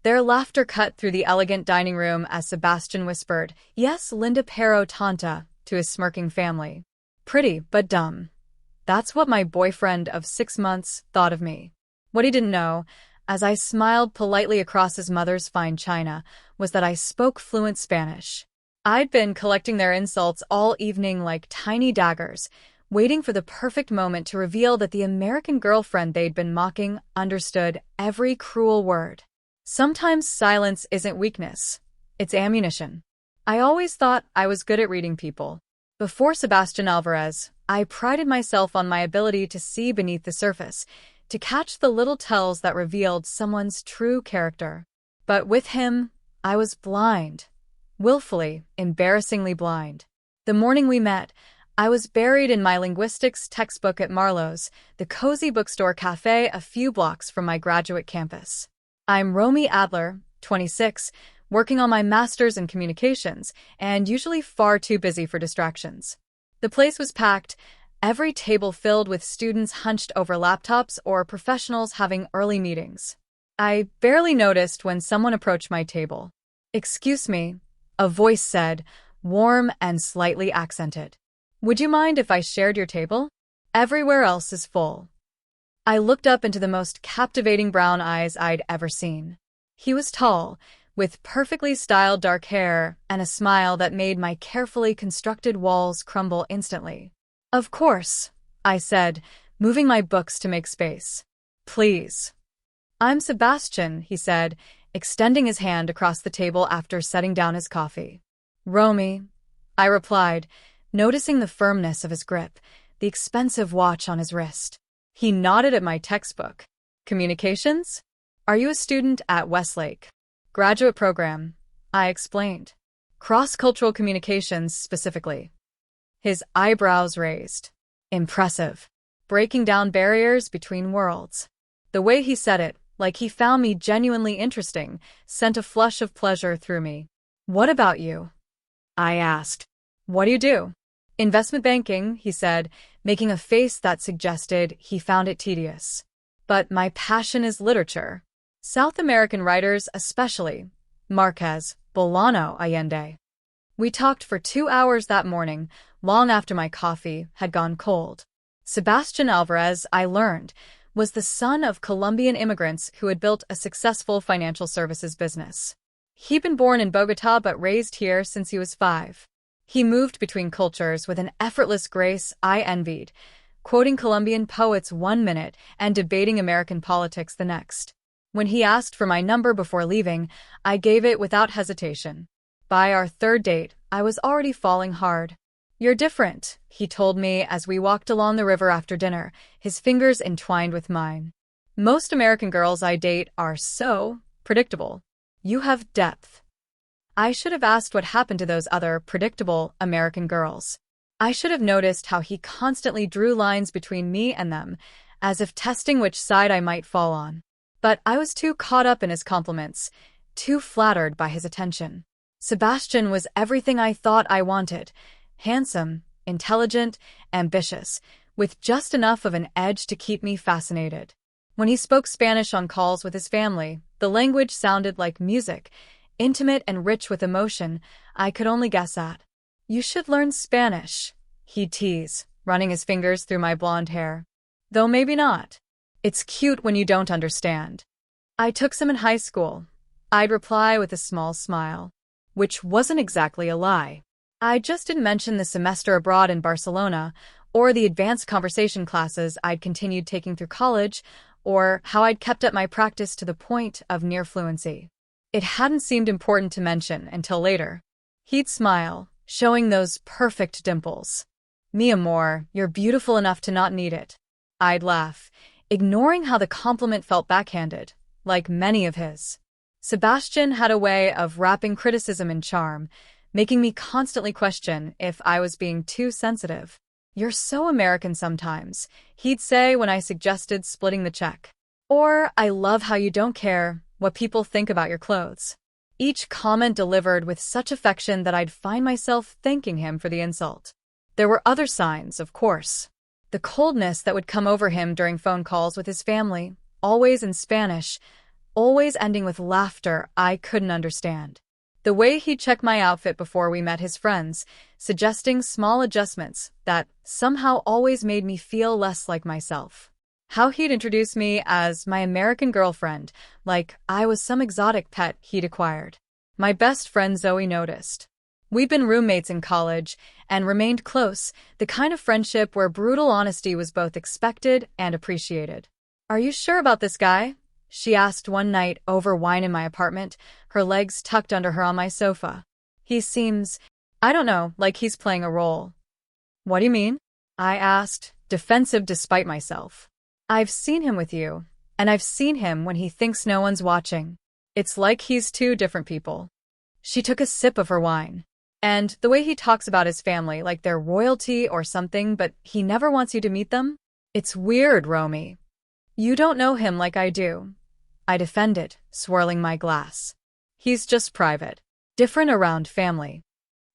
Their laughter cut through the elegant dining room as Sebastian whispered, "Yes, Linda pero tonta," to his smirking family. Pretty, but dumb. That's what my boyfriend of 6 months thought of me. What he didn't know, as I smiled politely across his mother's fine china, was that I spoke fluent Spanish. I'd been collecting their insults all evening like tiny daggers, waiting for the perfect moment to reveal that the American girlfriend they'd been mocking understood every cruel word. Sometimes silence isn't weakness, it's ammunition. I always thought I was good at reading people. Before Sebastian Alvarez, I prided myself on my ability to see beneath the surface, to catch the little tells that revealed someone's true character. But with him, I was blind. Willfully, embarrassingly blind. The morning we met, I was buried in my linguistics textbook at Marlowe's, the cozy bookstore cafe a few blocks from my graduate campus. I'm Romy Adler, 26, working on my master's in communications, and usually far too busy for distractions. The place was packed, every table filled with students hunched over laptops or professionals having early meetings. I barely noticed when someone approached my table. "Excuse me," a voice said, warm and slightly accented. "Would you mind if I shared your table? Everywhere else is full." I looked up into the most captivating brown eyes I'd ever seen. He was tall, with perfectly styled dark hair and a smile that made my carefully constructed walls crumble instantly. "Of course," I said, moving my books to make space. "Please." "I'm Sebastian," he said, extending his hand across the table after setting down his coffee. "Romy," I replied, noticing the firmness of his grip, the expensive watch on his wrist. He nodded at my textbook. "Communications? Are you a student at Westlake?" "Graduate program," I explained. "Cross-cultural communications specifically." His eyebrows raised. "Impressive. Breaking down barriers between worlds." The way he said it, like he found me genuinely interesting, sent a flush of pleasure through me. "What about you?" I asked. "What do you do?" "Investment banking," he said, making a face that suggested he found it tedious. "But my passion is literature. South American writers especially. Marquez, Bolaño, Allende." We talked for 2 hours that morning, long after my coffee had gone cold. Sebastian Alvarez, I learned, was the son of Colombian immigrants who had built a successful financial services business. He'd been born in Bogotá but raised here since he was 5. He moved between cultures with an effortless grace I envied, quoting Colombian poets 1 minute and debating American politics the next. When he asked for my number before leaving, I gave it without hesitation. By our 3rd date, I was already falling hard. "You're different," he told me as we walked along the river after dinner, his fingers entwined with mine. "Most American girls I date are so predictable. You have depth." I should have asked what happened to those other predictable American girls. I should have noticed how he constantly drew lines between me and them, as if testing which side I might fall on. But I was too caught up in his compliments, too flattered by his attention. Sebastian was everything I thought I wanted: handsome, intelligent, ambitious, with just enough of an edge to keep me fascinated. When he spoke Spanish on calls with his family, the language sounded like music, intimate and rich with emotion I could only guess at. "You should learn Spanish," he'd tease, running his fingers through my blonde hair. "Though maybe not. It's cute when you don't understand." "I took some in high school," I'd reply with a small smile. Which wasn't exactly a lie. I just didn't mention the semester abroad in Barcelona, or the advanced conversation classes I'd continued taking through college, or how I'd kept up my practice to the point of near fluency. It hadn't seemed important to mention until later. He'd smile, showing those perfect dimples. "Mi amor, you're beautiful enough to not need it." I'd laugh, ignoring how the compliment felt backhanded, like many of his. Sebastian had a way of wrapping criticism in charm, making me constantly question if I was being too sensitive. "You're so American sometimes," he'd say when I suggested splitting the check. Or, "I love how you don't care what people think about your clothes." Each comment delivered with such affection that I'd find myself thanking him for the insult. There were other signs, of course. The coldness that would come over him during phone calls with his family, always in Spanish, always ending with laughter I couldn't understand. The way he'd check my outfit before we met his friends, suggesting small adjustments that somehow always made me feel less like myself. How he'd introduce me as my American girlfriend, like I was some exotic pet he'd acquired. My best friend Zoe noticed. We'd been roommates in college and remained close, the kind of friendship where brutal honesty was both expected and appreciated. "Are you sure about this guy?" she asked one night over wine in my apartment, her legs tucked under her on my sofa. "He seems, I don't know, like he's playing a role." "What do you mean?" I asked, defensive despite myself. "I've seen him with you, and I've seen him when he thinks no one's watching. It's like he's two different people." She took a sip of her wine. "And the way he talks about his family, like they're royalty or something, but he never wants you to meet them? It's weird, Romy. You don't know him like I do." I defended, swirling my glass. "He's just private. Different around family."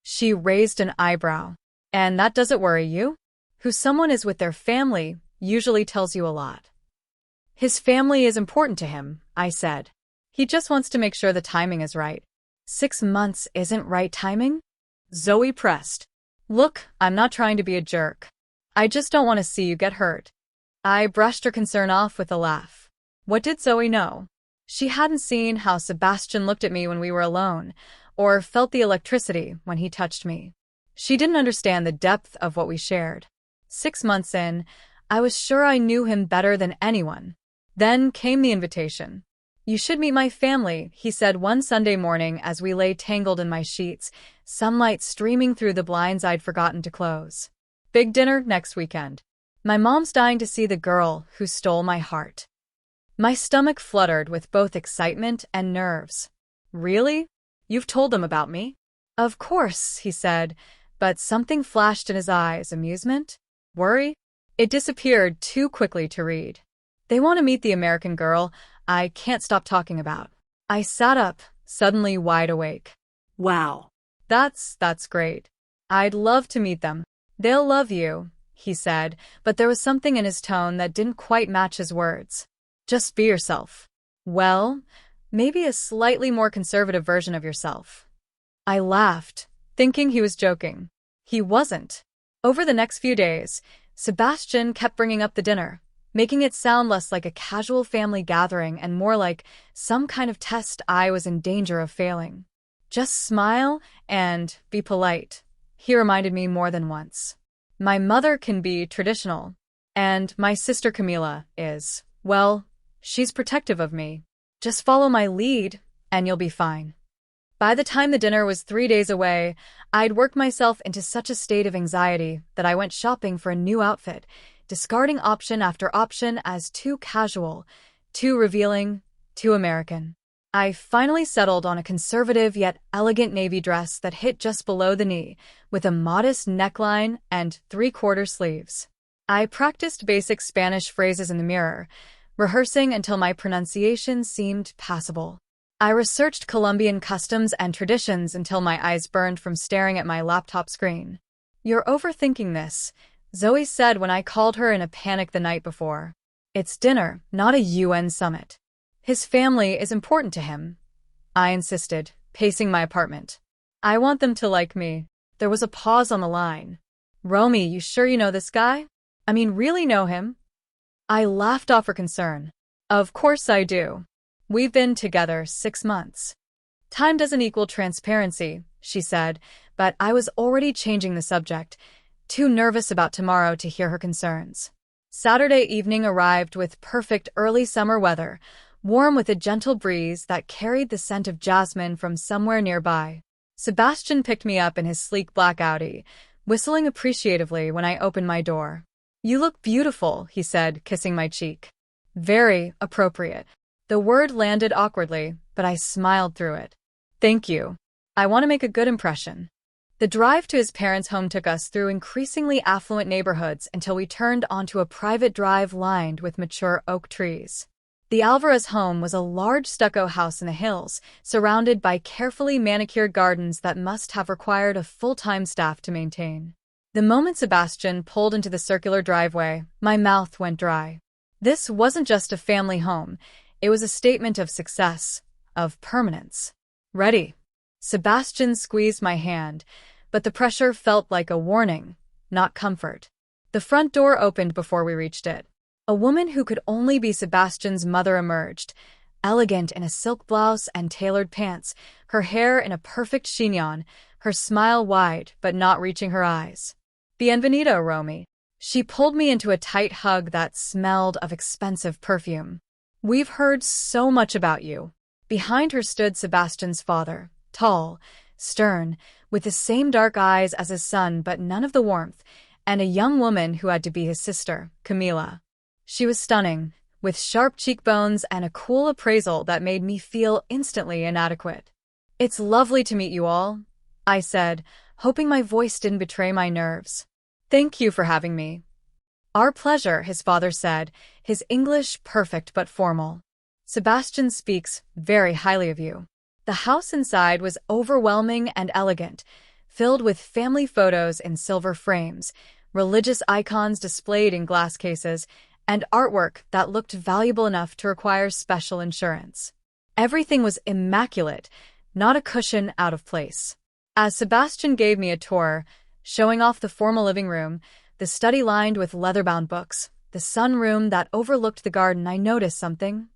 She raised an eyebrow. "And that doesn't worry you? Who someone is with their family usually tells you a lot." "His family is important to him," I said. "He just wants to make sure the timing is right." 6 months isn't right timing? Zoe pressed. "Look, I'm not trying to be a jerk. I just don't want to see you get hurt." I brushed her concern off with a laugh. What did Zoe know? She hadn't seen how Sebastian looked at me when we were alone, or felt the electricity when he touched me. She didn't understand the depth of what we shared. 6 months in, I was sure I knew him better than anyone. Then came the invitation. "You should meet my family," he said one Sunday morning as we lay tangled in my sheets, sunlight streaming through the blinds I'd forgotten to close. "Big dinner next weekend. My mom's dying to see the girl who stole my heart." My stomach fluttered with both excitement and nerves. "Really? You've told them about me?" "Of course," he said, but something flashed in his eyes. Amusement? Worry? It disappeared too quickly to read. "They want to meet the American girl I can't stop talking about." I sat up, suddenly wide awake. "Wow. That's great. I'd love to meet them. They'll love you," he said, but there was something in his tone that didn't quite match his words. "Just be yourself." "Well, maybe a slightly more conservative version of yourself." I laughed, thinking he was joking. He wasn't. Over the next few days, Sebastian kept bringing up the dinner, making it sound less like a casual family gathering and more like some kind of test I was in danger of failing. "Just smile and be polite," he reminded me more than once. "My mother can be traditional, and my sister Camila is, well, she's protective of me. Just follow my lead, and you'll be fine." By the time the dinner was 3 days away, I'd worked myself into such a state of anxiety that I went shopping for a new outfit, discarding option after option as too casual, too revealing, too American. I finally settled on a conservative yet elegant navy dress that hit just below the knee, with a modest neckline and 3/4 sleeves. I practiced basic Spanish phrases in the mirror, rehearsing until my pronunciation seemed passable. I researched Colombian customs and traditions until my eyes burned from staring at my laptop screen. "You're overthinking this," Zoe said when I called her in a panic the night before. "It's dinner, not a UN summit." "His family is important to him," I insisted, pacing my apartment. "I want them to like me." There was a pause on the line. "Romy, you sure you know this guy? I mean, really know him?" I laughed off her concern. "Of course I do. We've been together 6 months. Time doesn't equal transparency," she said, but I was already changing the subject, too nervous about tomorrow to hear her concerns. Saturday evening arrived with perfect early summer weather, warm with a gentle breeze that carried the scent of jasmine from somewhere nearby. Sebastian picked me up in his sleek black Audi, whistling appreciatively when I opened my door. "You look beautiful," he said, kissing my cheek. "Very appropriate." The word landed awkwardly, but I smiled through it. "Thank you. I want to make a good impression." The drive to his parents' home took us through increasingly affluent neighborhoods until we turned onto a private drive lined with mature oak trees. The Alvarez home was a large stucco house in the hills, surrounded by carefully manicured gardens that must have required a full-time staff to maintain. The moment Sebastian pulled into the circular driveway, my mouth went dry. This wasn't just a family home. It was a statement of success, of permanence. Ready. Sebastian squeezed my hand, but the pressure felt like a warning, not comfort. The front door opened before we reached it. A woman who could only be Sebastian's mother emerged, elegant in a silk blouse and tailored pants, her hair in a perfect chignon, her smile wide but not reaching her eyes. Bienvenido, Romy. She pulled me into a tight hug that smelled of expensive perfume. We've heard so much about you. Behind her stood Sebastian's father, tall, stern, with the same dark eyes as his son but none of the warmth, and a young woman who had to be his sister, Camila. She was stunning, with sharp cheekbones and a cool appraisal that made me feel instantly inadequate. It's lovely to meet you all, I said, hoping my voice didn't betray my nerves. Thank you for having me. Our pleasure, his father said, his English perfect but formal. Sebastian speaks very highly of you. The house inside was overwhelming and elegant, filled with family photos in silver frames, religious icons displayed in glass cases, and artwork that looked valuable enough to require special insurance. Everything was immaculate, not a cushion out of place. As Sebastian gave me a tour, showing off the formal living room, the study lined with leather-bound books, the sunroom that overlooked the garden, I noticed something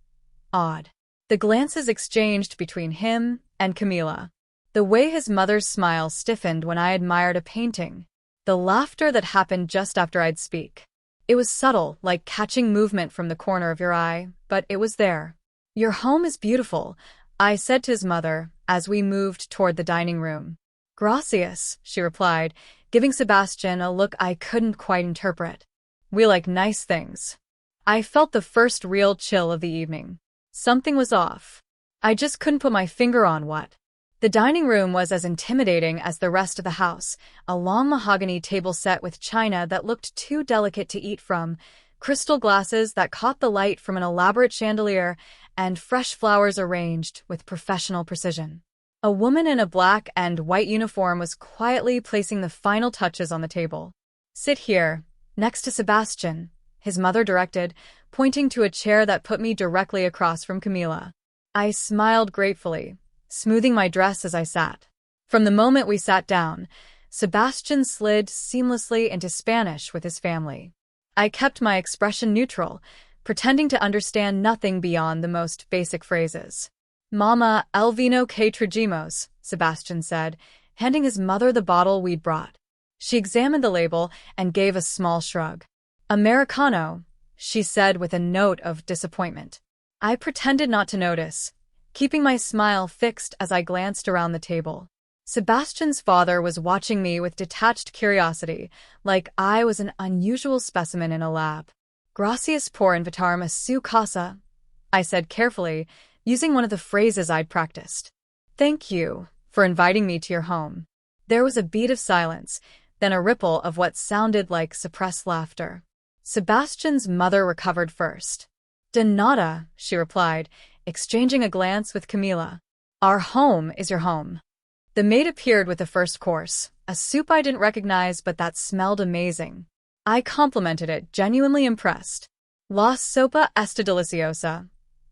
odd. The glances exchanged between him and Camila. The way his mother's smile stiffened when I admired a painting. The laughter that happened just after I'd speak. It was subtle, like catching movement from the corner of your eye, but it was there. Your home is beautiful, I said to his mother as we moved toward the dining room. Gracias, she replied, giving Sebastian a look I couldn't quite interpret. We like nice things. I felt the first real chill of the evening. Something was off. I just couldn't put my finger on what. The dining room was as intimidating as the rest of the house, a long mahogany table set with china that looked too delicate to eat from, crystal glasses that caught the light from an elaborate chandelier, and fresh flowers arranged with professional precision. A woman in a black and white uniform was quietly placing the final touches on the table. Sit here, next to Sebastian, his mother directed, pointing to a chair that put me directly across from Camila. I smiled gratefully, smoothing my dress as I sat. From the moment we sat down, Sebastian slid seamlessly into Spanish with his family. I kept my expression neutral, pretending to understand nothing beyond the most basic phrases. Mama, el vino que trajimos, Sebastian said, handing his mother the bottle we'd brought. She examined the label and gave a small shrug. Americano, she said with a note of disappointment. I pretended not to notice, keeping my smile fixed as I glanced around the table. Sebastian's father was watching me with detached curiosity, like I was an unusual specimen in a lab. Gracias por invitarme a su casa, I said carefully, using one of the phrases I'd practiced. Thank you for inviting me to your home. There was a beat of silence, then a ripple of what sounded like suppressed laughter. Sebastian's mother recovered first. De nada, she replied, exchanging a glance with Camila. Our home is your home. The maid appeared with the first course, a soup I didn't recognize but that smelled amazing. I complimented it, genuinely impressed. La sopa está deliciosa,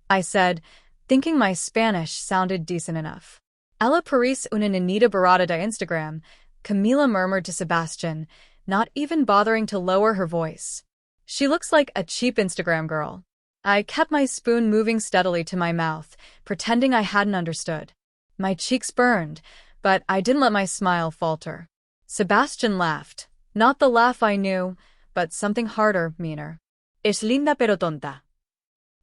I said, thinking my Spanish sounded decent enough. Ella parece una niñita barata de Instagram, Camila murmured to Sebastian, not even bothering to lower her voice. She looks like a cheap Instagram girl. I kept my spoon moving steadily to my mouth, pretending I hadn't understood. My cheeks burned, but I didn't let my smile falter. Sebastian laughed, not the laugh I knew, but something harder, meaner. Es linda pero tonta.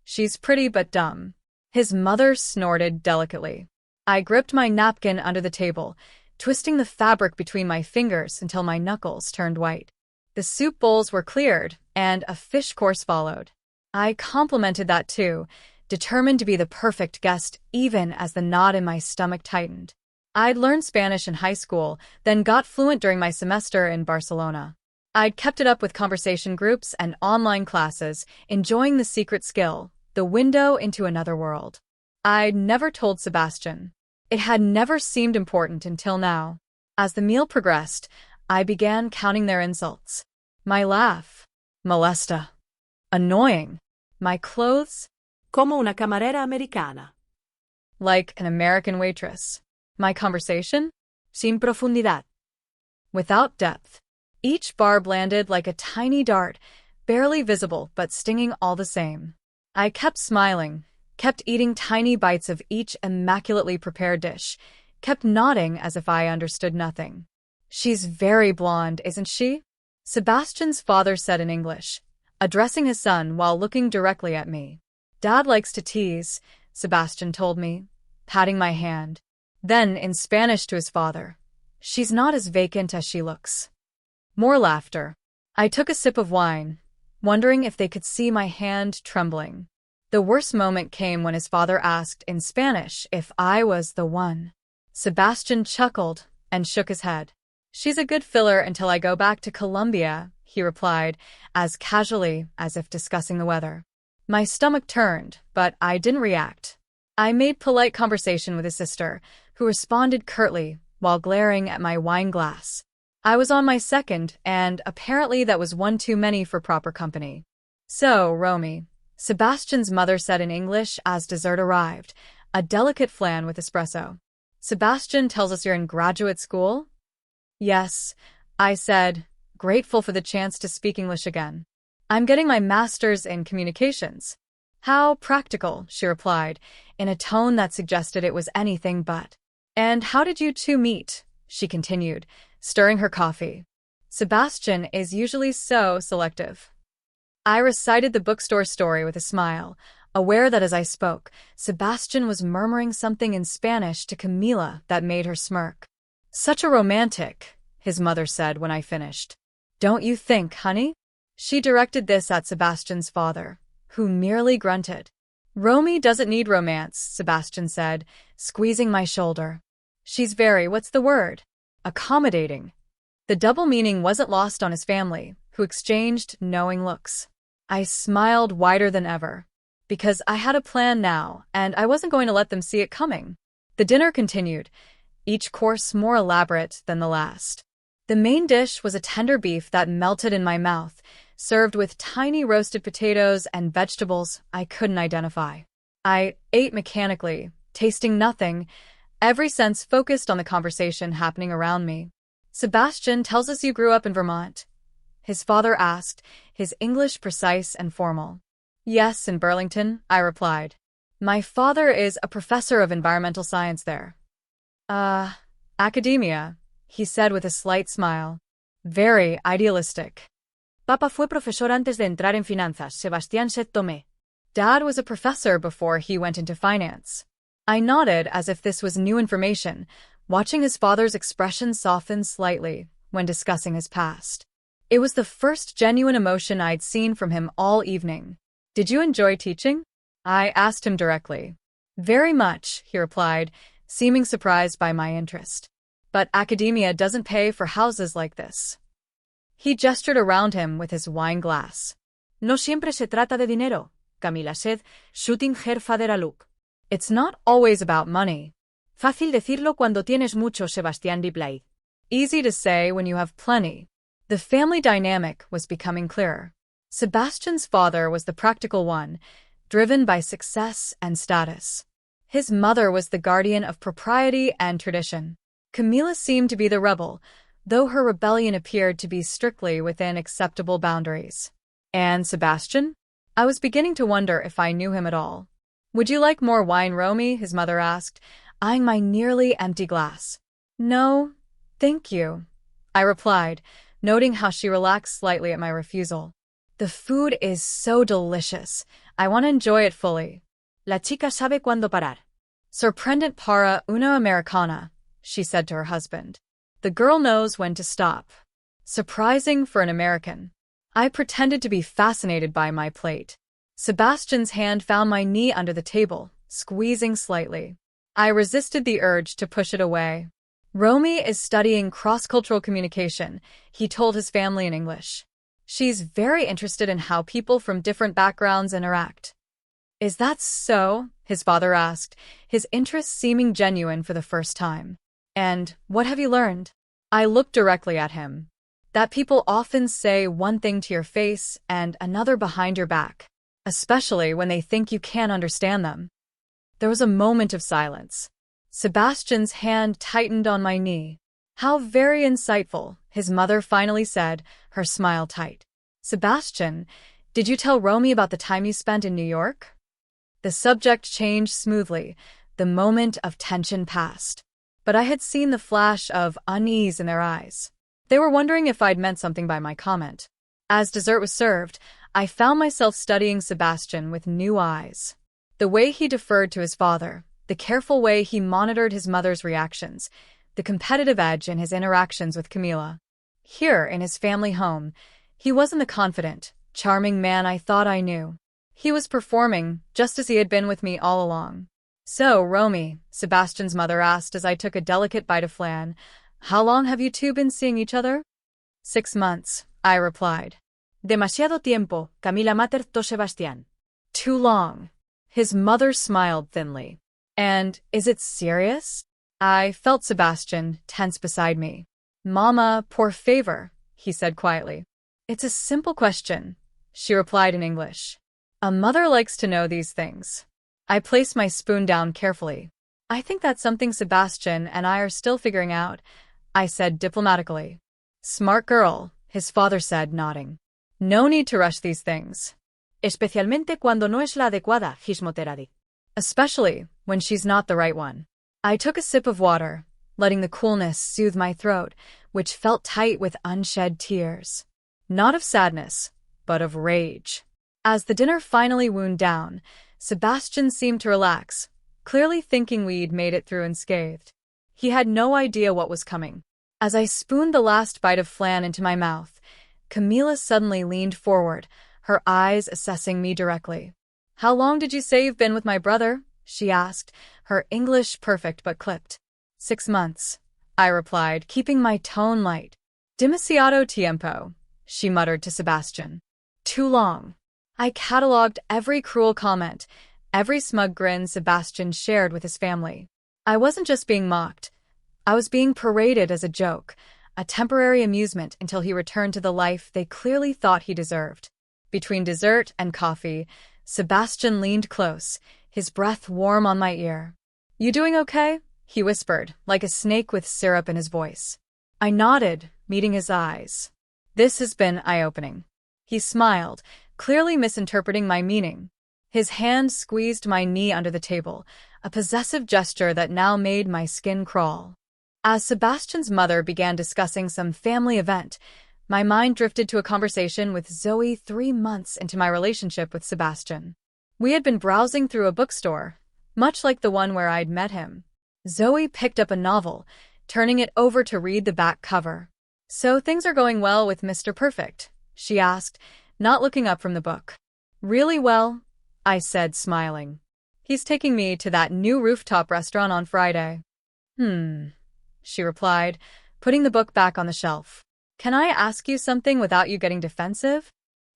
She's pretty but dumb. His mother snorted delicately. I gripped my napkin under the table, twisting the fabric between my fingers until my knuckles turned white. The soup bowls were cleared, and a fish course followed. I complimented that too, determined to be the perfect guest even as the knot in my stomach tightened. I'd learned Spanish in high school, then got fluent during my semester in Barcelona. I'd kept it up with conversation groups and online classes, enjoying the secret skill, the window into another world. I'd never told Sebastian. It had never seemed important until now. As the meal progressed, I began counting their insults. My laugh. Molesta. Annoying. My clothes. Como una camarera americana. Like an American waitress. My conversation? Sin profundidad. Without depth. Each barb landed like a tiny dart, barely visible but stinging all the same. I kept smiling, kept eating tiny bites of each immaculately prepared dish, kept nodding as if I understood nothing. She's very blonde, isn't she? Sebastian's father said in English, addressing his son while looking directly at me. Dad likes to tease, Sebastian told me, patting my hand. Then, in Spanish to his father, she's not as vacant as she looks. More laughter. I took a sip of wine, wondering if they could see my hand trembling. The worst moment came when his father asked in Spanish if I was the one. Sebastian chuckled and shook his head. She's a good filler until I go back to Colombia, he replied, as casually as if discussing the weather. My stomach turned, but I didn't react. I made polite conversation with his sister, who responded curtly while glaring at my wine glass. I was on my second, and apparently that was one too many for proper company. So, Romy, Sebastian's mother said in English as dessert arrived, a delicate flan with espresso. Sebastian tells us you're in graduate school? Yes, I said, grateful for the chance to speak English again. I'm getting my master's in communications. How practical, she replied, in a tone that suggested it was anything but. And how did you two meet? She continued, stirring her coffee. Sebastian is usually so selective. I recited the bookstore story with a smile, aware that as I spoke, Sebastian was murmuring something in Spanish to Camila that made her smirk. Such a romantic, his mother said when I finished. Don't you think, honey? She directed this at Sebastian's father, who merely grunted. Romy doesn't need romance, Sebastian said, squeezing my shoulder. She's very, what's the word? Accommodating. The double meaning wasn't lost on his family, who exchanged knowing looks. I smiled wider than ever, because I had a plan now, and I wasn't going to let them see it coming. The dinner continued, each course more elaborate than the last. The main dish was a tender beef that melted in my mouth, served with tiny roasted potatoes and vegetables I couldn't identify. I ate mechanically, tasting nothing, every sense focused on the conversation happening around me. Sebastian tells us you grew up in Vermont. His father asked, his English precise and formal. Yes, in Burlington, I replied. My father is a professor of environmental science there. Academia, he said with a slight smile. Very idealistic. Papa fue profesor antes de entrar en finanzas, Sebastian said Tomé. Dad was a professor before he went into finance. I nodded as if this was new information, watching his father's expression soften slightly when discussing his past. It was the first genuine emotion I'd seen from him all evening. Did you enjoy teaching? I asked him directly. Very much, he replied, seeming surprised by my interest. But academia doesn't pay for houses like this. He gestured around him with his wine glass. No siempre se trata de dinero, Camila said, shooting her father a look. It's not always about money. Fácil decirlo cuando tienes mucho, Sebastian replied. Easy to say when you have plenty. The family dynamic was becoming clearer. Sebastian's father was the practical one, driven by success and status. His mother was the guardian of propriety and tradition. Camila seemed to be the rebel, though her rebellion appeared to be strictly within acceptable boundaries. And Sebastian? I was beginning to wonder if I knew him at all. Would you like more wine, Romy? His mother asked, eyeing my nearly empty glass. No, thank you, I replied, noting how she relaxed slightly at my refusal. The food is so delicious. I want to enjoy it fully. La chica sabe cuándo parar. Sorprendent para una americana, she said to her husband. The girl knows when to stop. Surprising for an American. I pretended to be fascinated by my plate. Sebastian's hand found my knee under the table, squeezing slightly. I resisted the urge to push it away. Romy is studying cross-cultural communication, he told his family in English. She's very interested in how people from different backgrounds interact. Is that so? His father asked, his interest seeming genuine for the first time. And what have you learned? I looked directly at him. That people often say one thing to your face and another behind your back. especially when they think you can't understand them. There was a moment of silence. Sebastian's hand tightened on my knee. How very insightful, his mother finally said, her smile tight. Sebastian, did you tell Romy about the time you spent in New York? The subject changed smoothly. The moment of tension passed. But I had seen the flash of unease in their eyes. They were wondering if I'd meant something by my comment. As dessert was served, I found myself studying Sebastian with new eyes. The way he deferred to his father, the careful way he monitored his mother's reactions, the competitive edge in his interactions with Camila. Here, in his family home, he wasn't the confident, charming man I thought I knew. He was performing, just as he had been with me all along. So, Romy, Sebastian's mother asked as I took a delicate bite of flan, how long have you two been seeing each other? 6 months, I replied. Demasiado tiempo, Camila maternó Sebastian. Too long. His mother smiled thinly. And is it serious? I felt Sebastian tense beside me. Mama, por favor, he said quietly. It's a simple question, she replied in English. A mother likes to know these things. I placed my spoon down carefully. I think that's something Sebastian and I are still figuring out, I said diplomatically. Smart girl, his father said, nodding. No need to rush these things. Especialmente cuando no es la adecuada, Gizmoteradi. Especially when she's not the right one. I took a sip of water, letting the coolness soothe my throat, which felt tight with unshed tears. Not of sadness, but of rage. As the dinner finally wound down, Sebastian seemed to relax, clearly thinking we'd made it through unscathed. He had no idea what was coming. As I spooned the last bite of flan into my mouth, Camila suddenly leaned forward, her eyes assessing me directly. How long did you say you've been with my brother? She asked, her English perfect but clipped. 6 months, I replied, keeping my tone light. Demasiado tiempo, she muttered to Sebastian. Too long. I catalogued every cruel comment, every smug grin Sebastian shared with his family. I wasn't just being mocked. I was being paraded as a joke, a temporary amusement until he returned to the life they clearly thought he deserved. Between dessert and coffee, Sebastian leaned close, his breath warm on my ear. You doing okay? He whispered, like a snake with syrup in his voice. I nodded, meeting his eyes. This has been eye-opening. He smiled, clearly misinterpreting my meaning. His hand squeezed my knee under the table, a possessive gesture that now made my skin crawl. As Sebastian's mother began discussing some family event, my mind drifted to a conversation with Zoe 3 months into my relationship with Sebastian. We had been browsing through a bookstore, much like the one where I'd met him. Zoe picked up a novel, turning it over to read the back cover. So things are going well with Mr. Perfect, she asked, not looking up from the book. Really well, I said, smiling. He's taking me to that new rooftop restaurant on Friday. She replied, putting the book back on the shelf. Can I ask you something without you getting defensive?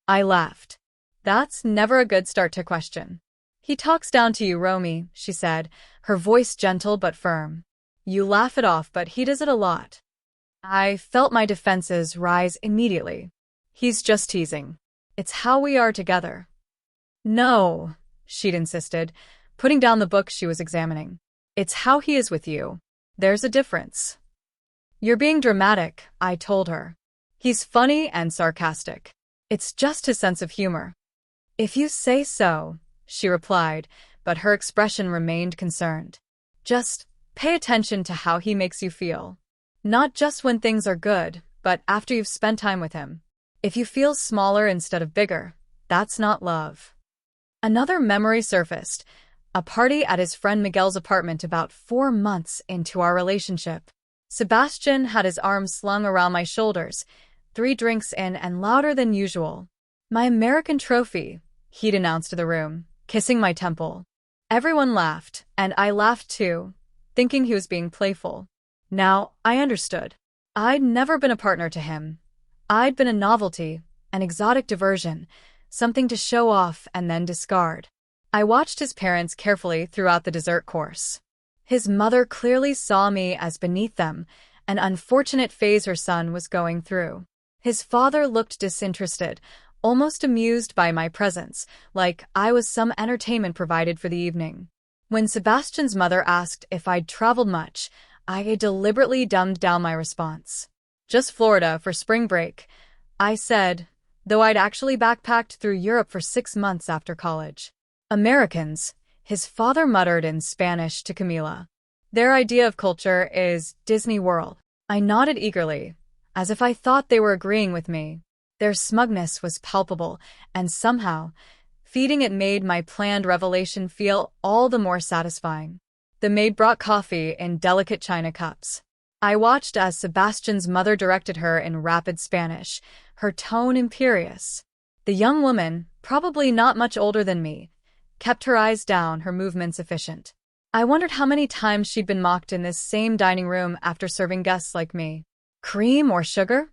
I laughed. That's never a good start to question. He talks down to you, Romy, she said, her voice gentle but firm. You laugh it off, but he does it a lot. I felt my defenses rise immediately. He's just teasing. It's how we are together. No, she'd insisted, putting down the book she was examining. It's how he is with you. There's a difference. You're being dramatic, I told her. He's funny and sarcastic. It's just his sense of humor. If you say so, she replied, but her expression remained concerned. Just pay attention to how he makes you feel. Not just when things are good, but after you've spent time with him. If you feel smaller instead of bigger, that's not love. Another memory surfaced, a party at his friend Miguel's apartment about 4 months into our relationship. Sebastian had his arms slung around my shoulders, 3 drinks in and louder than usual. My American trophy, he'd announced to the room, kissing my temple. Everyone laughed, and I laughed too, thinking he was being playful. Now, I understood. I'd never been a partner to him. I'd been a novelty, an exotic diversion, something to show off and then discard. I watched his parents carefully throughout the dessert course. His mother clearly saw me as beneath them, an unfortunate phase her son was going through. His father looked disinterested, almost amused by my presence, like I was some entertainment provided for the evening. When Sebastian's mother asked if I'd traveled much, I deliberately dumbed down my response. Just Florida for spring break, I said, though I'd actually backpacked through Europe for 6 months after college. Americans, his father muttered in Spanish to Camila. Their idea of culture is Disney World. I nodded eagerly, as if I thought they were agreeing with me. Their smugness was palpable, and somehow, feeding it made my planned revelation feel all the more satisfying. The maid brought coffee in delicate china cups. I watched as Sebastian's mother directed her in rapid Spanish, her tone imperious. The young woman, probably not much older than me, kept her eyes down, her movements efficient. I wondered how many times she'd been mocked in this same dining room after serving guests like me. Cream or sugar?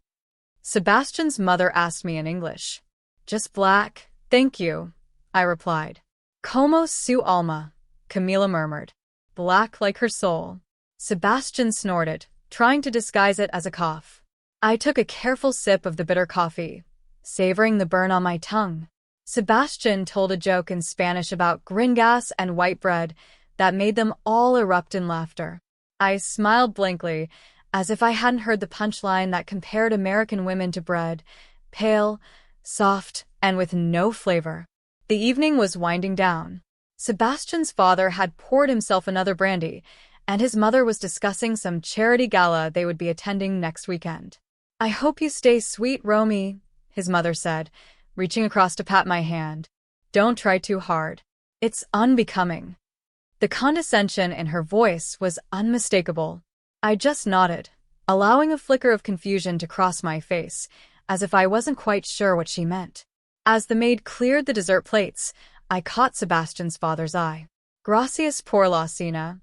Sebastian's mother asked me in English. Just black, thank you, I replied. Como su alma, Camila murmured. Black like her soul. Sebastian snorted, trying to disguise it as a cough. I took a careful sip of the bitter coffee, savoring the burn on my tongue. Sebastian told a joke in Spanish about gringas and white bread that made them all erupt in laughter. I smiled blankly, as if I hadn't heard the punchline that compared American women to bread, pale, soft, and with no flavor. The evening was winding down. Sebastian's father had poured himself another brandy, and his mother was discussing some charity gala they would be attending next weekend. I hope you stay sweet, Romy, his mother said, reaching across to pat my hand. Don't try too hard. It's unbecoming. The condescension in her voice was unmistakable. I just nodded, allowing a flicker of confusion to cross my face, as if I wasn't quite sure what she meant. As the maid cleared the dessert plates, I caught Sebastian's father's eye. Gracias por la cena,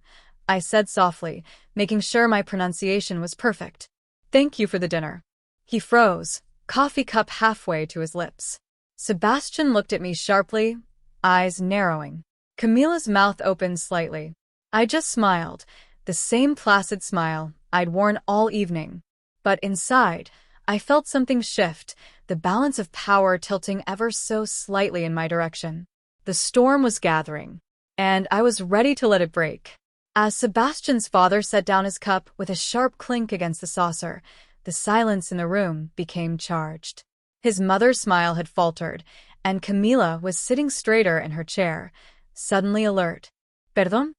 I said softly, making sure my pronunciation was perfect. Thank you for the dinner. He froze, coffee cup halfway to his lips. Sebastian looked at me sharply, eyes narrowing. Camila's mouth opened slightly. I just smiled, the same placid smile I'd worn all evening. But inside, I felt something shift, the balance of power tilting ever so slightly in my direction. The storm was gathering, and I was ready to let it break. As Sebastian's father set down his cup with a sharp clink against the saucer, the silence in the room became charged. His mother's smile had faltered, and Camila was sitting straighter in her chair, suddenly alert. Perdón?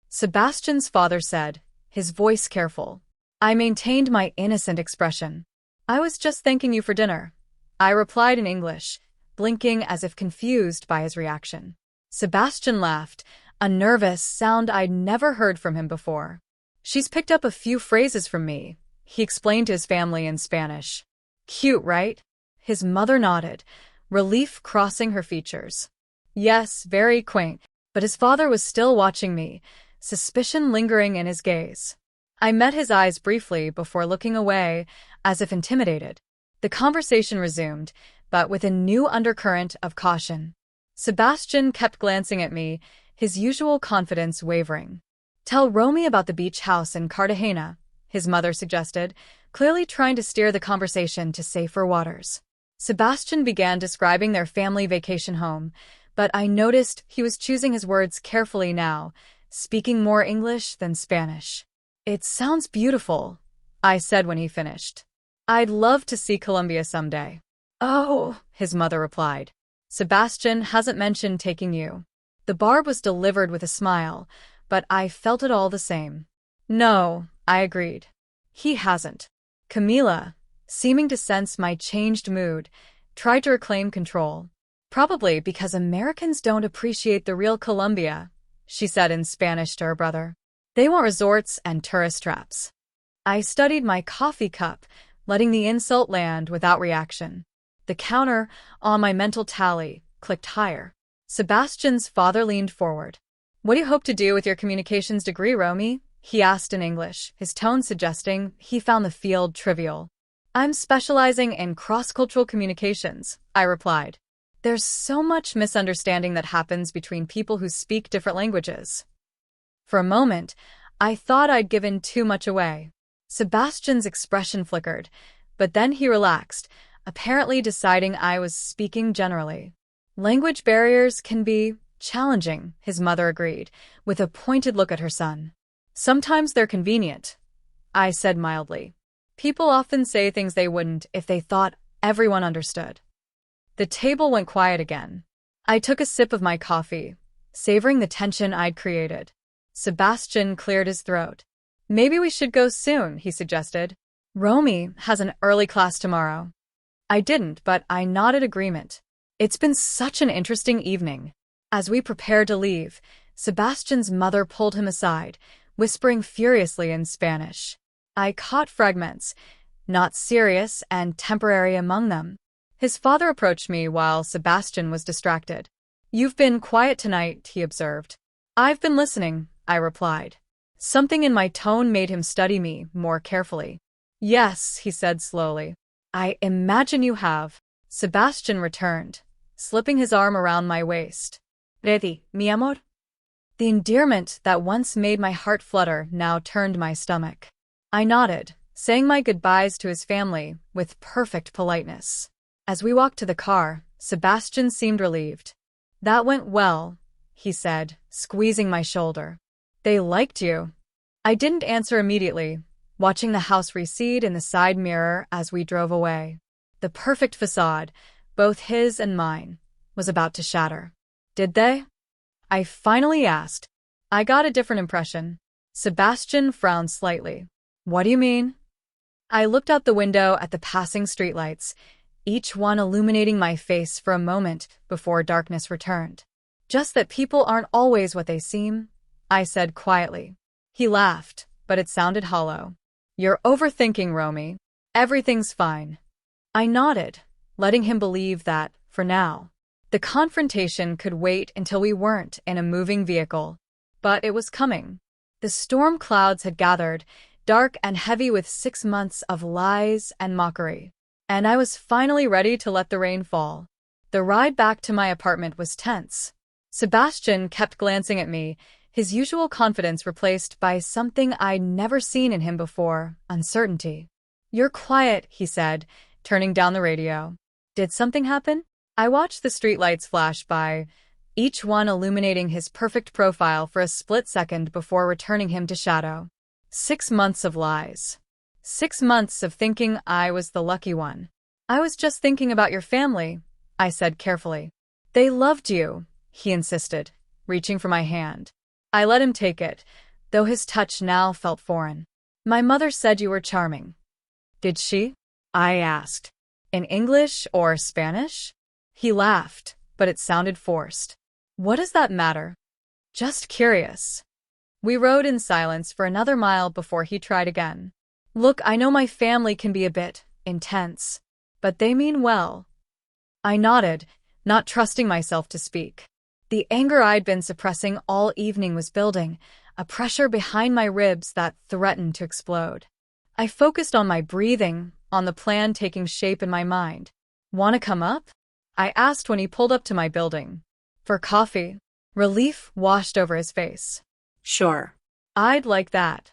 Sebastian's father said, his voice careful. I maintained my innocent expression. I was just thanking you for dinner, I replied in English, blinking as if confused by his reaction. Sebastian laughed, a nervous sound I'd never heard from him before. She's picked up a few phrases from me, he explained to his family in Spanish. Cute, right? His mother nodded, relief crossing her features. Yes, very quaint, but his father was still watching me, suspicion lingering in his gaze. I met his eyes briefly before looking away, as if intimidated. The conversation resumed, but with a new undercurrent of caution. Sebastian kept glancing at me, his usual confidence wavering. Tell Romy about the beach house in Cartagena, his mother suggested, clearly trying to steer the conversation to safer waters. Sebastian began describing their family vacation home, but I noticed he was choosing his words carefully now, speaking more English than Spanish. It sounds beautiful, I said when he finished. I'd love to see Colombia someday. Oh, his mother replied. Sebastian hasn't mentioned taking you. The barb was delivered with a smile, but I felt it all the same. No, I agreed. He hasn't. Camila, seeming to sense my changed mood, tried to reclaim control. Probably because Americans don't appreciate the real Colombia, she said in Spanish to her brother. They want resorts and tourist traps. I studied my coffee cup, letting the insult land without reaction. The counter on my mental tally clicked higher. Sebastian's father leaned forward. What do you hope to do with your communications degree, Romy? He asked in English, his tone suggesting he found the field trivial. I'm specializing in cross-cultural communications, I replied. There's so much misunderstanding that happens between people who speak different languages. For a moment, I thought I'd given too much away. Sebastian's expression flickered, but then he relaxed, apparently deciding I was speaking generally. Language barriers can be challenging, his mother agreed, with a pointed look at her son. Sometimes they're convenient, I said mildly. People often say things they wouldn't if they thought everyone understood. The table went quiet again. I took a sip of my coffee, savoring the tension I'd created. Sebastian cleared his throat. Maybe we should go soon, he suggested. Romy has an early class tomorrow. I didn't, but I nodded agreement. It's been such an interesting evening. As we prepared to leave, Sebastian's mother pulled him aside, whispering furiously in Spanish. I caught fragments, not serious and temporary among them. His father approached me while Sebastian was distracted. You've been quiet tonight, he observed. I've been listening, I replied. Something in my tone made him study me more carefully. Yes, he said slowly. I imagine you have. Sebastian returned, slipping his arm around my waist. Ready, mi amor? The endearment that once made my heart flutter now turned my stomach. I nodded, saying my goodbyes to his family with perfect politeness. As we walked to the car, Sebastian seemed relieved. That went well, he said, squeezing my shoulder. They liked you. I didn't answer immediately, watching the house recede in the side mirror as we drove away. The perfect facade, both his and mine, was about to shatter. Did they? I finally asked. I got a different impression. Sebastian frowned slightly. What do you mean? I looked out the window at the passing streetlights, each one illuminating my face for a moment before darkness returned. Just that people aren't always what they seem, I said quietly. He laughed, but it sounded hollow. You're overthinking, Romy. Everything's fine. I nodded, letting him believe that, for now, the confrontation could wait until we weren't in a moving vehicle. But it was coming. The storm clouds had gathered, dark and heavy with 6 months of lies and mockery. And I was finally ready to let the rain fall. The ride back to my apartment was tense. Sebastian kept glancing at me, his usual confidence replaced by something I'd never seen in him before, uncertainty. You're quiet, he said, turning down the radio. Did something happen? I watched the streetlights flash by, each one illuminating his perfect profile for a split second before returning him to shadow. 6 months of lies. 6 months of thinking I was the lucky one. I was just thinking about your family, I said carefully. They loved you, he insisted, reaching for my hand. I let him take it, though his touch now felt foreign. My mother said you were charming. Did she? I asked. In English or Spanish? He laughed, but it sounded forced. What does that matter? Just curious. We rode in silence for another mile before he tried again. Look, I know my family can be a bit intense, but they mean well. I nodded, not trusting myself to speak. The anger I'd been suppressing all evening was building, a pressure behind my ribs that threatened to explode. I focused on my breathing, on the plan taking shape in my mind. Want to come up? I asked when he pulled up to my building. For coffee. Relief washed over his face. Sure. I'd like that.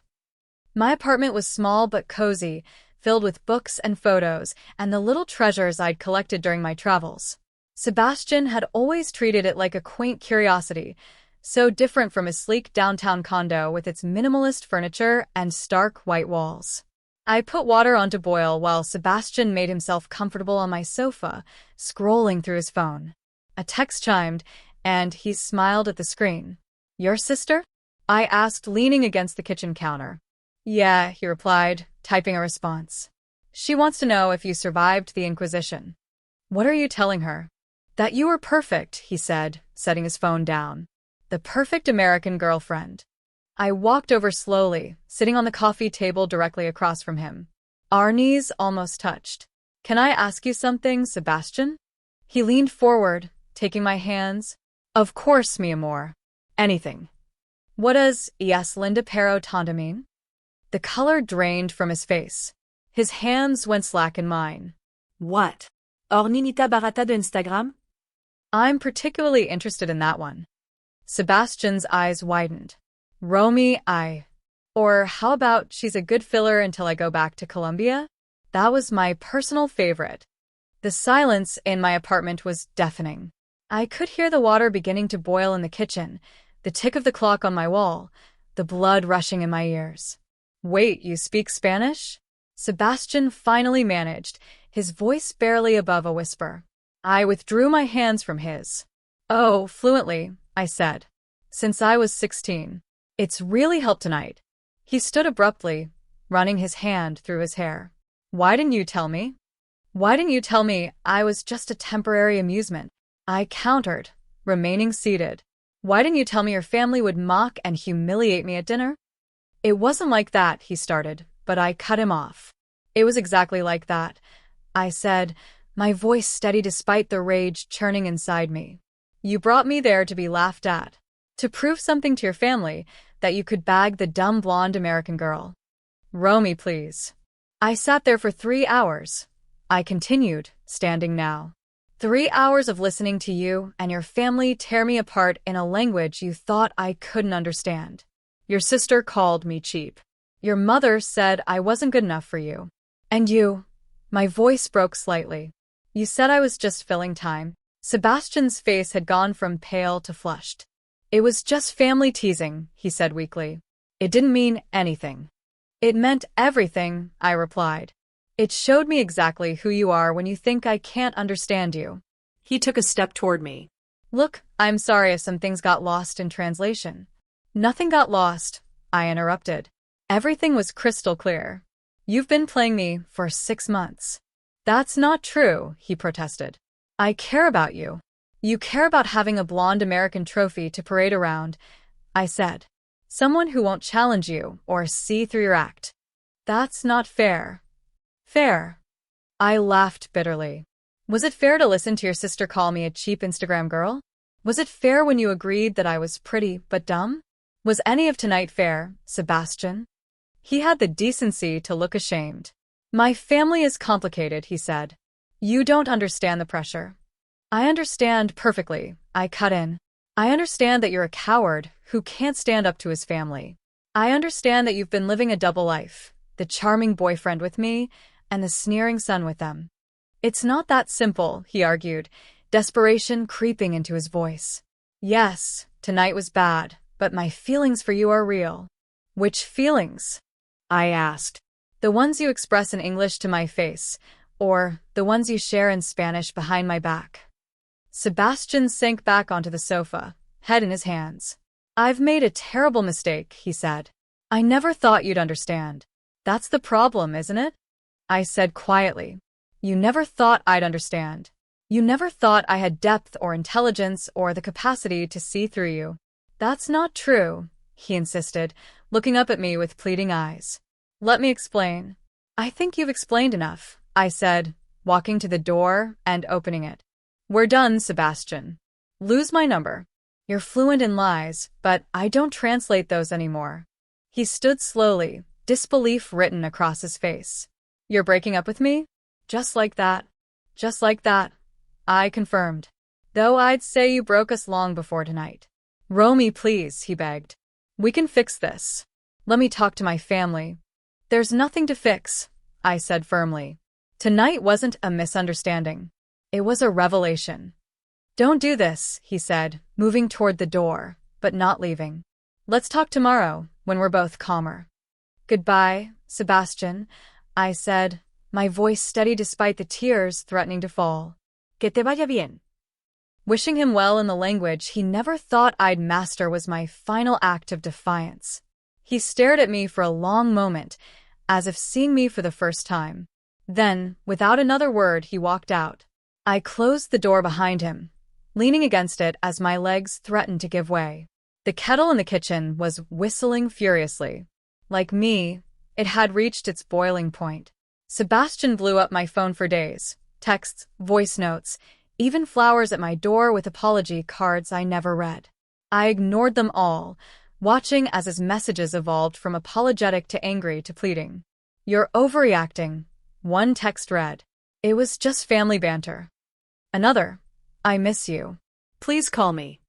My apartment was small but cozy, filled with books and photos and the little treasures I'd collected during my travels. Sebastian had always treated it like a quaint curiosity, so different from his sleek downtown condo with its minimalist furniture and stark white walls. I put water on to boil while Sebastian made himself comfortable on my sofa, scrolling through his phone. A text chimed, and he smiled at the screen. Your sister? I asked, leaning against the kitchen counter. Yeah, he replied, typing a response. She wants to know if you survived the Inquisition. What are you telling her? That you were perfect, he said, setting his phone down. The perfect American girlfriend. I walked over slowly, sitting on the coffee table directly across from him. Our knees almost touched. Can I ask you something, Sebastian? He leaned forward, taking my hands. Of course, mi amor. Anything. What does "yes, Linda pero tonta" mean? The color drained from his face. His hands went slack in mine. What? Orninita barata de Instagram? I'm particularly interested in that one. Sebastian's eyes widened. Romy, Or how about she's a good filler until I go back to Colombia? That was my personal favorite. The silence in my apartment was deafening. I could hear the water beginning to boil in the kitchen, the tick of the clock on my wall, the blood rushing in my ears. "Wait, you speak Spanish?" Sebastian finally managed, his voice barely above a whisper. I withdrew my hands from his. "Oh, fluently," I said. "Since I was 16. It's really helped tonight." He stood abruptly, running his hand through his hair. "Why didn't you tell me?" "Why didn't you tell me I was just a temporary amusement?" I countered, remaining seated. "Why didn't you tell me your family would mock and humiliate me at dinner?" "It wasn't like that," he started, but I cut him off. "It was exactly like that," I said, my voice steady despite the rage churning inside me. "You brought me there to be laughed at, to prove something to your family, that you could bag the dumb blonde American girl." "Romy, please." "I sat there for 3 hours," I continued, standing now. 3 hours of listening to you and your family tear me apart in a language you thought I couldn't understand. Your sister called me cheap. Your mother said I wasn't good enough for you. And you," my voice broke slightly, "you said I was just filling time." Sebastian's face had gone from pale to flushed. "It was just family teasing," he said weakly. "It didn't mean anything." "It meant everything," I replied. "It showed me exactly who you are when you think I can't understand you." He took a step toward me. "Look, I'm sorry if some things got lost in translation." "Nothing got lost," I interrupted. "Everything was crystal clear. You've been playing me for 6 months." "That's not true," he protested. "I care about you. You care about having a blonde American trophy to parade around," I said. "Someone who won't challenge you or see through your act. That's not fair." "Fair?" I laughed bitterly. "Was it fair to listen to your sister call me a cheap Instagram girl? Was it fair when you agreed that I was pretty but dumb? Was any of tonight fair, Sebastian?" He had the decency to look ashamed. "My family is complicated," he said. "You don't understand the pressure." "I understand perfectly," I cut in. "I understand that you're a coward who can't stand up to his family. I understand that you've been living a double life, the charming boyfriend with me, and the sneering son with them." "It's not that simple," he argued, desperation creeping into his voice. "Yes, tonight was bad, but my feelings for you are real." "Which feelings?" I asked. "The ones you express in English to my face, or the ones you share in Spanish behind my back." Sebastian sank back onto the sofa, head in his hands. "I've made a terrible mistake," he said. "I never thought you'd understand." "That's the problem, isn't it?" I said quietly. "You never thought I'd understand. You never thought I had depth or intelligence or the capacity to see through you." "That's not true," he insisted, looking up at me with pleading eyes. "Let me explain." "I think you've explained enough," I said, walking to the door and opening it. "We're done, Sebastian. Lose my number. You're fluent in lies, but I don't translate those anymore." He stood slowly, disbelief written across his face. "You're breaking up with me?" "Just like that." "Just like that," I confirmed. "Though I'd say you broke us long before tonight." "Romy, please," he begged. "We can fix this. Let me talk to my family." "There's nothing to fix," I said firmly. Tonight wasn't a misunderstanding. It was a revelation. "Don't do this," he said, moving toward the door, but not leaving. "Let's talk tomorrow, when we're both calmer." "Goodbye, Sebastian," I said, my voice steady despite the tears threatening to fall. Que te vaya bien. Wishing him well in the language he never thought I'd master was my final act of defiance. He stared at me for a long moment, as if seeing me for the first time. Then, without another word, he walked out. I closed the door behind him, leaning against it as my legs threatened to give way. The kettle in the kitchen was whistling furiously. Like me, it had reached its boiling point. Sebastian blew up my phone for days. Texts, voice notes, even flowers at my door with apology cards I never read. I ignored them all, watching as his messages evolved from apologetic to angry to pleading. "You're overreacting," one text read. "It was just family banter." Another, "I miss you. Please call me."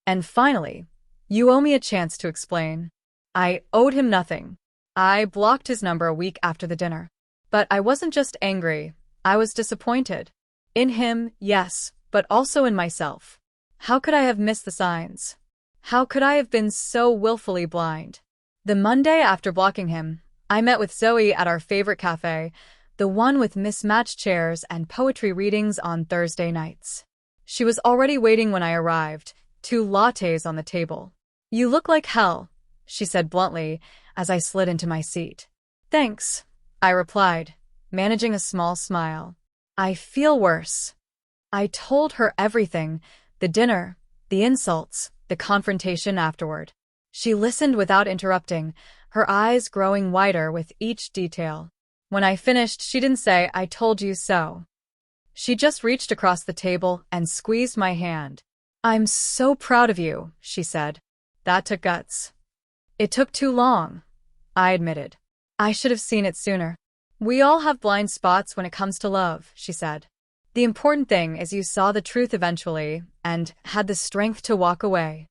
And finally, "You owe me a chance to explain." I owed him nothing. I blocked his number a week after the dinner. But I wasn't just angry, I was disappointed. In him, yes, but also in myself. How could I have missed the signs? How could I have been so willfully blind? The Monday after blocking him, I met with Zoe at our favorite cafe, the one with mismatched chairs and poetry readings on Thursday nights. She was already waiting when I arrived, 2 lattes on the table. "You look like hell," she said bluntly as I slid into my seat. "Thanks," I replied, managing a small smile. "I feel worse." I told her everything, the dinner, the insults, the confrontation afterward. She listened without interrupting, her eyes growing wider with each detail. When I finished, she didn't say, "I told you so." She just reached across the table and squeezed my hand. "I'm so proud of you," she said. That took guts. "It took too long," I admitted. "I should have seen it sooner." "We all have blind spots when it comes to love," she said. "The important thing is you saw the truth eventually and had the strength to walk away."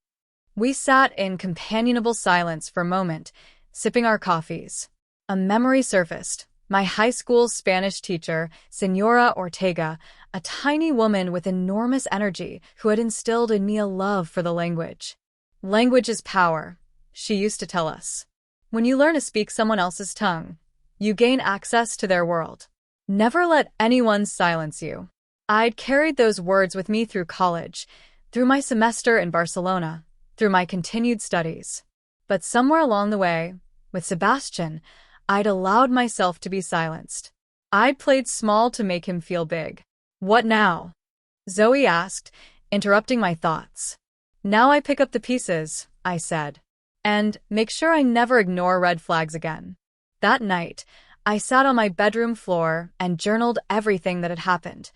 We sat in companionable silence for a moment, sipping our coffees. A memory surfaced. My high school Spanish teacher, Señora Ortega, a tiny woman with enormous energy who had instilled in me a love for the language. "Language is power," she used to tell us. "When you learn to speak someone else's tongue, you gain access to their world. Never let anyone silence you." I'd carried those words with me through college, through my semester in Barcelona, through my continued studies. But somewhere along the way, with Sebastian, I'd allowed myself to be silenced. I'd played small to make him feel big. "What now?" Zoe asked, interrupting my thoughts. "Now I pick up the pieces," I said, "and make sure I never ignore red flags again." That night, I sat on my bedroom floor and journaled everything that had happened,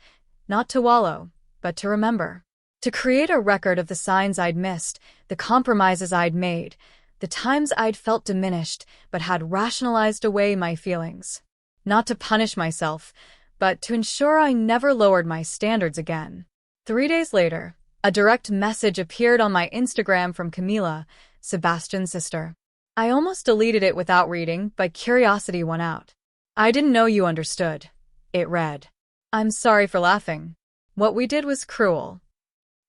not to wallow, but to remember. To create a record of the signs I'd missed, the compromises I'd made, the times I'd felt diminished but had rationalized away my feelings. Not to punish myself, but to ensure I never lowered my standards again. 3 days later, a direct message appeared on my Instagram from Camila, Sebastian's sister. I almost deleted it without reading, but curiosity won out. "I didn't know you understood," it read. "I'm sorry for laughing. What we did was cruel."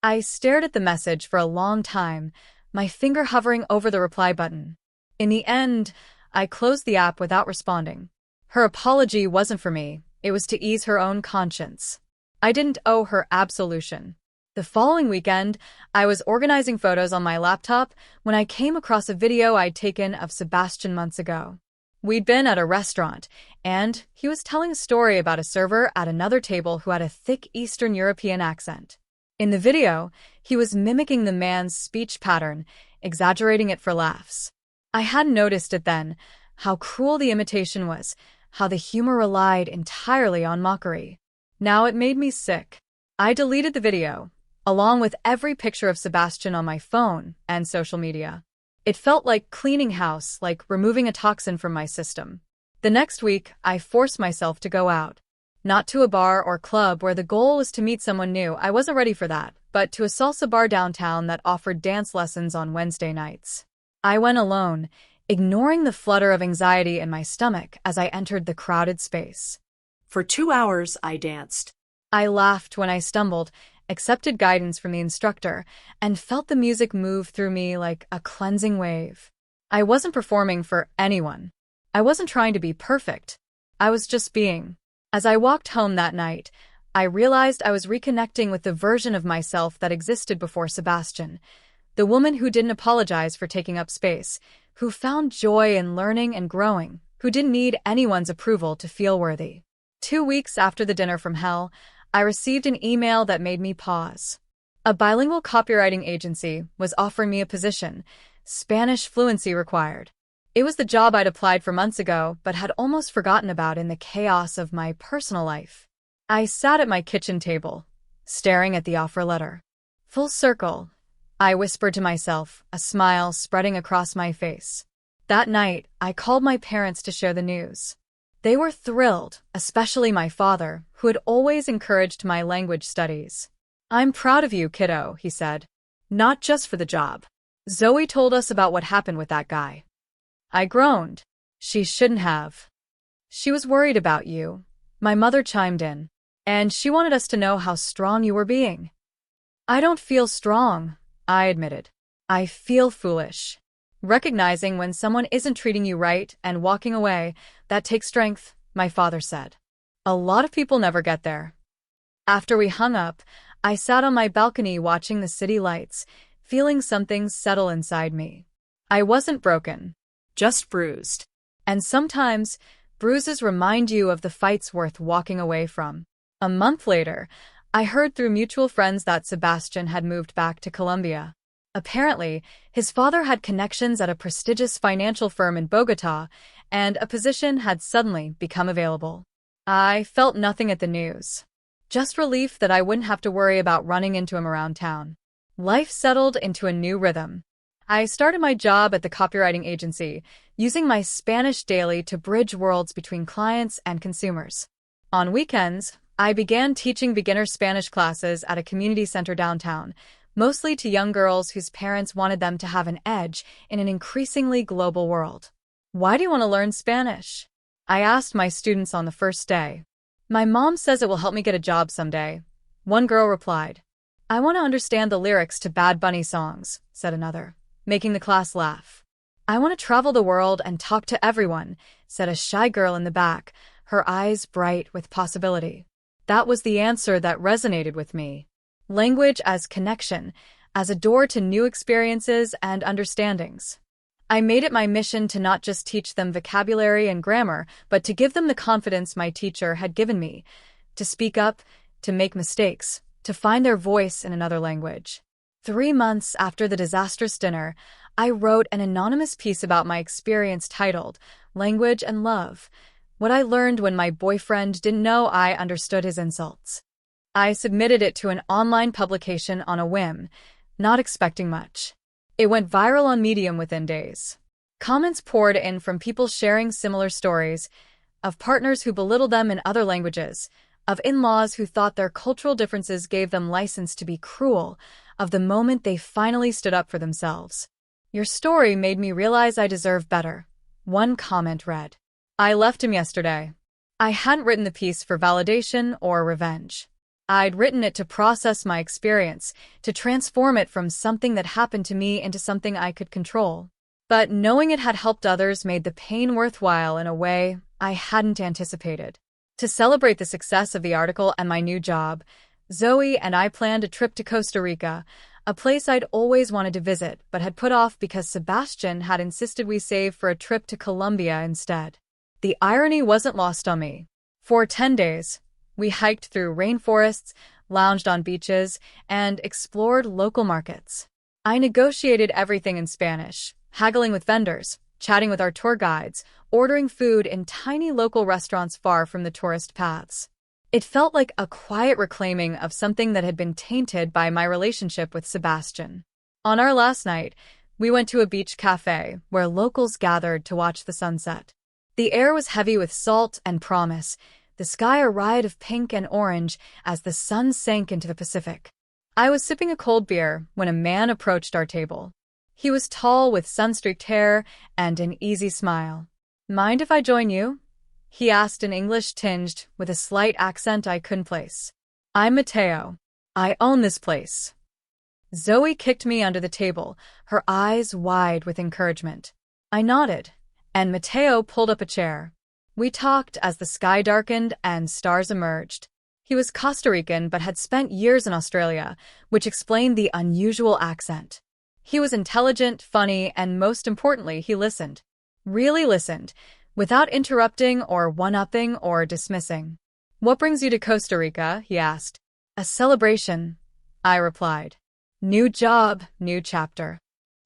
I stared at the message for a long time, my finger hovering over the reply button. In the end, I closed the app without responding. Her apology wasn't for me, it was to ease her own conscience. I didn't owe her absolution. The following weekend, I was organizing photos on my laptop when I came across a video I'd taken of Sebastian months ago. We'd been at a restaurant, and he was telling a story about a server at another table who had a thick Eastern European accent. In the video, he was mimicking the man's speech pattern, exaggerating it for laughs. I hadn't noticed it then, how cruel the imitation was, how the humor relied entirely on mockery. Now it made me sick. I deleted the video, along with every picture of Sebastian on my phone and social media. It felt like cleaning house, like removing a toxin from my system. The next week, I forced myself to go out. Not to a bar or club where the goal was to meet someone new, I wasn't ready for that, but to a salsa bar downtown that offered dance lessons on Wednesday nights. I went alone, ignoring the flutter of anxiety in my stomach as I entered the crowded space. For 2 hours, I danced. I laughed when I stumbled, accepted guidance from the instructor, and felt the music move through me like a cleansing wave. I wasn't performing for anyone. I wasn't trying to be perfect. I was just being. As I walked home that night, I realized I was reconnecting with the version of myself that existed before Sebastian, the woman who didn't apologize for taking up space, who found joy in learning and growing, who didn't need anyone's approval to feel worthy. 2 weeks after the dinner from hell, I received an email that made me pause. A bilingual copywriting agency was offering me a position, Spanish fluency required. It was the job I'd applied for months ago, but had almost forgotten about in the chaos of my personal life. I sat at my kitchen table, staring at the offer letter. Full circle, I whispered to myself, a smile spreading across my face. That night, I called my parents to share the news. They were thrilled, especially my father, who had always encouraged my language studies. "I'm proud of you, kiddo," he said. "Not just for the job. Zoe told us about what happened with that guy." I groaned. "She shouldn't have." "She was worried about you," my mother chimed in. And she wanted us to know how strong you were being. I don't feel strong, I admitted. I feel foolish. Recognizing when someone isn't treating you right and walking away, that takes strength, my father said. A lot of people never get there. After we hung up, I sat on my balcony watching the city lights, feeling something settle inside me. I wasn't broken, Just bruised. and sometimes bruises remind you of the fights worth walking away from. A month later, I heard through mutual friends that Sebastian had moved back to Colombia. Apparently, his father had connections at a prestigious financial firm in Bogotá, and a position had suddenly become available. I felt nothing at the news. Just relief that I wouldn't have to worry about running into him around town. Life settled into a new rhythm. I started my job at the copywriting agency, using my Spanish daily to bridge worlds between clients and consumers. On weekends, I began teaching beginner Spanish classes at a community center downtown, mostly to young girls whose parents wanted them to have an edge in an increasingly global world. Why do you want to learn Spanish? I asked my students on the first day. My mom says it will help me get a job someday. One girl replied. I want to understand the lyrics to Bad Bunny songs, said another, making the class laugh. I want to travel the world and talk to everyone, said a shy girl in the back, her eyes bright with possibility. That was the answer that resonated with me. Language as connection, as a door to new experiences and understandings. I made it my mission to not just teach them vocabulary and grammar, but to give them the confidence my teacher had given me, to speak up, to make mistakes, to find their voice in another language. 3 months after the disastrous dinner, I wrote an anonymous piece about my experience titled, Language and Love, what I learned when my boyfriend didn't know I understood his insults. I submitted it to an online publication on a whim, not expecting much. It went viral on Medium within days. Comments poured in from people sharing similar stories, of partners who belittled them in other languages, of in-laws who thought their cultural differences gave them license to be cruel, of the moment they finally stood up for themselves. Your story made me realize I deserve better, one comment read. I left him yesterday. I hadn't written the piece for validation or revenge. I'd written it to process my experience, to transform it from something that happened to me into something I could control. But knowing it had helped others made the pain worthwhile in a way I hadn't anticipated. To celebrate the success of the article and my new job, Zoe and I planned a trip to Costa Rica, a place I'd always wanted to visit but had put off because Sebastian had insisted we save for a trip to Colombia instead. The irony wasn't lost on me. For 10 days, we hiked through rainforests, lounged on beaches, and explored local markets. I negotiated everything in Spanish, haggling with vendors, chatting with our tour guides, ordering food in tiny local restaurants far from the tourist paths. It felt like a quiet reclaiming of something that had been tainted by my relationship with Sebastian. On our last night, we went to a beach cafe where locals gathered to watch the sunset. The air was heavy with salt and promise, the sky a riot of pink and orange as the sun sank into the Pacific. I was sipping a cold beer when a man approached our table. He was tall with sun-streaked hair and an easy smile. Mind if I join you? He asked in English tinged with a slight accent I couldn't place. I'm Mateo. I own this place. Zoe kicked me under the table, her eyes wide with encouragement. I nodded, and Mateo pulled up a chair. We talked as the sky darkened and stars emerged. He was Costa Rican but had spent years in Australia, which explained the unusual accent. He was intelligent, funny, and most importantly, he listened. Really listened, without interrupting or one-upping or dismissing. What brings you to Costa Rica? He asked. A celebration, I replied. New job, new chapter.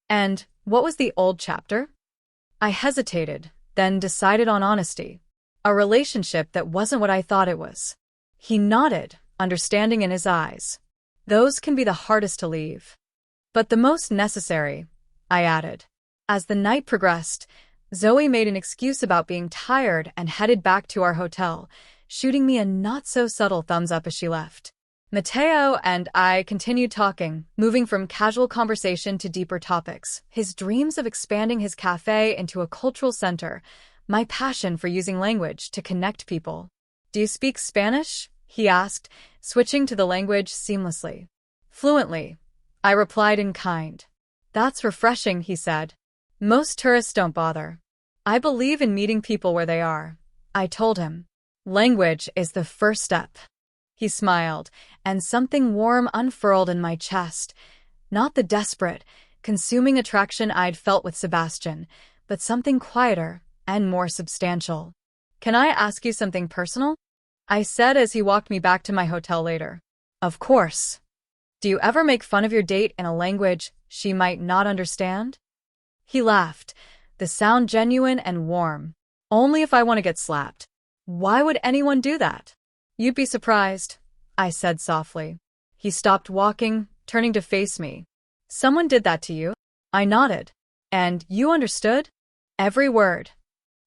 And what was the old chapter? I hesitated, then decided on honesty. A relationship that wasn't what I thought it was. He nodded, understanding in his eyes. Those can be the hardest to leave. But the most necessary, I added. As the night progressed, Zoe made an excuse about being tired and headed back to our hotel, shooting me a not-so-subtle thumbs up as she left. Mateo and I continued talking, moving from casual conversation to deeper topics, his dreams of expanding his cafe into a cultural center, my passion for using language to connect people. Do you speak Spanish? he asked, switching to the language seamlessly. Fluently, I replied in kind. That's refreshing, he said. Most tourists don't bother. I believe in meeting people where they are, I told him. Language is the first step. He smiled, and something warm unfurled in my chest. Not the desperate, consuming attraction I'd felt with Sebastian, but something quieter and more substantial. Can I ask you something personal? I said as he walked me back to my hotel later. Of course. Do you ever make fun of your date in a language she might not understand? He laughed, the sound genuine and warm. Only if I want to get slapped. Why would anyone do that? You'd be surprised, I said softly. He stopped walking, turning to face me. Someone did that to you? I nodded. And you understood? Every word.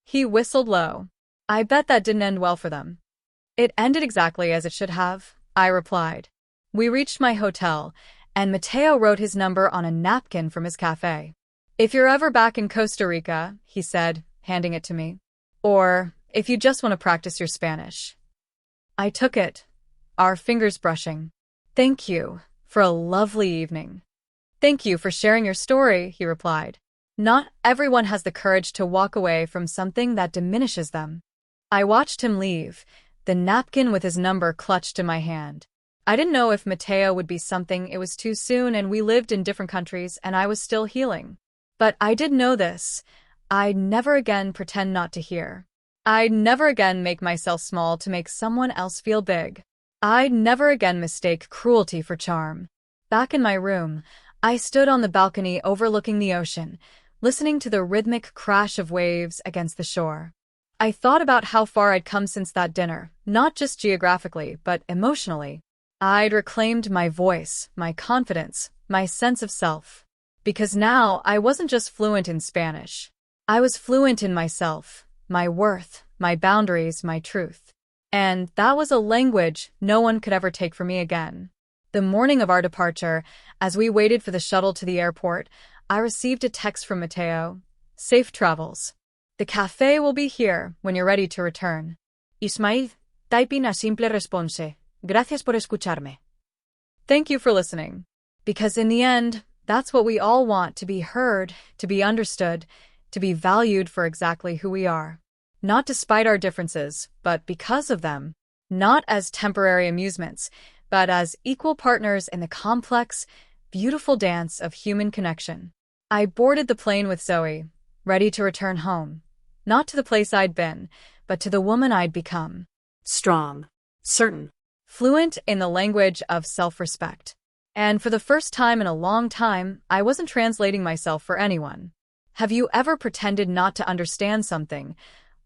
He whistled low. I bet that didn't end well for them. It ended exactly as it should have, I replied. We reached my hotel, and Mateo wrote his number on a napkin from his cafe. If you're ever back in Costa Rica, he said, handing it to me. Or if you just want to practice your Spanish. I took it, our fingers brushing. Thank you for a lovely evening. Thank you for sharing your story, he replied. Not everyone has the courage to walk away from something that diminishes them. I watched him leave, the napkin with his number clutched in my hand. I didn't know if Mateo would be something. It was too soon, and we lived in different countries, and I was still healing. But I did know this. I'd never again pretend not to hear. I'd never again make myself small to make someone else feel big. I'd never again mistake cruelty for charm. Back in my room, I stood on the balcony overlooking the ocean, listening to the rhythmic crash of waves against the shore. I thought about how far I'd come since that dinner, not just geographically, but emotionally. I'd reclaimed my voice, my confidence, my sense of self. Because now I wasn't just fluent in Spanish. I was fluent in myself, my worth, my boundaries, my truth. And that was a language no one could ever take from me again. The morning of our departure, as we waited for the shuttle to the airport, I received a text from Mateo. Safe travels. The cafe will be here when you're ready to return. Ismail, typing a simple response. Gracias por escucharme. Thank you for listening. Because in the end, that's what we all want, to be heard, to be understood, to be valued for exactly who we are. Not despite our differences, but because of them. Not as temporary amusements, but as equal partners in the complex, beautiful dance of human connection. I boarded the plane with Zoe, ready to return home. Not to the place I'd been, but to the woman I'd become. Strong. Certain. Fluent in the language of self-respect. And for the first time in a long time, I wasn't translating myself for anyone. Have you ever pretended not to understand something,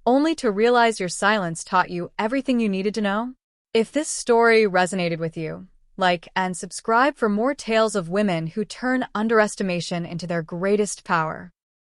only to realize your silence taught you everything you needed to know? If this story resonated with you, like and subscribe for more tales of women who turn underestimation into their greatest power.